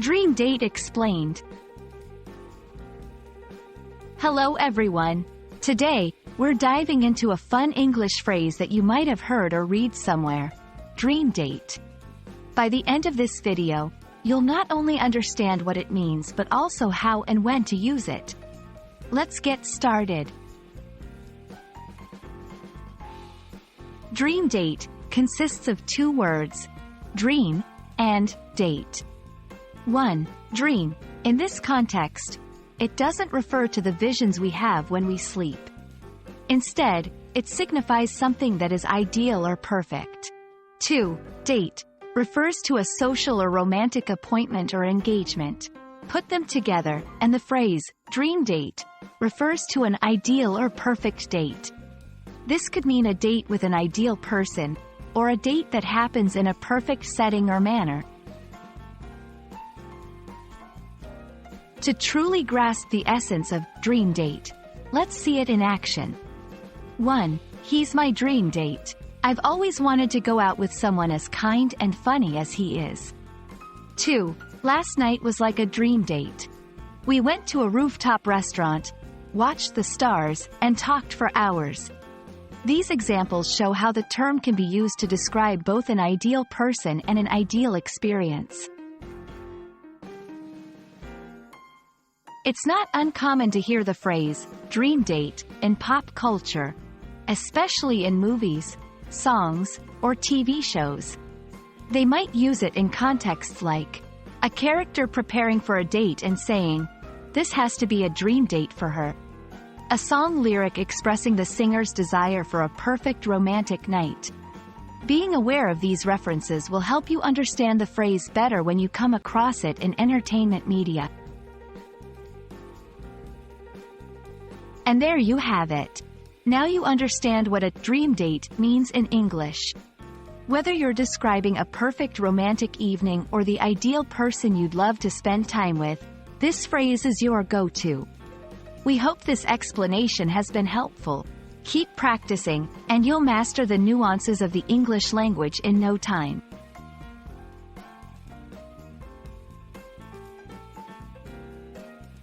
Dream date explained. Hello everyone. Today, we're diving into a fun English phrase that you might have heard or read somewhere. Dream date. By the end of this video, you'll not only understand what it means but also how and when to use it. Let's get started. Dream date consists of two words, dream and date. 1. Dream. In this context, it doesn't refer to the visions we have when we sleep. Instead, it signifies something that is ideal or perfect. 2. Date. Refers to a social or romantic appointment or engagement. Put them together, and the phrase, dream date, refers to an ideal or perfect date. This could mean a date with an ideal person, or a date that happens in a perfect setting or manner. To truly grasp the essence of dream date, let's see it in action. 1. He's my dream date. I've always wanted to go out with someone as kind and funny as he is. 2. Last night was like a dream date. We went to a rooftop restaurant, watched the stars, and talked for hours. These examples show how the term can be used to describe both an ideal person and an ideal experience. It's not uncommon to hear the phrase, dream date, in pop culture, especially in movies, songs, or TV shows. They might use it in contexts like, a character preparing for a date and saying, "This has to be a dream date for her." A song lyric expressing the singer's desire for a perfect romantic night. Being aware of these references will help you understand the phrase better when you come across it in entertainment media. And there you have it. Now you understand what a dream date means in English. Whether you're describing a perfect romantic evening or the ideal person you'd love to spend time with, this phrase is your go-to. We hope this explanation has been helpful. Keep practicing, and you'll master the nuances of the English language in no time.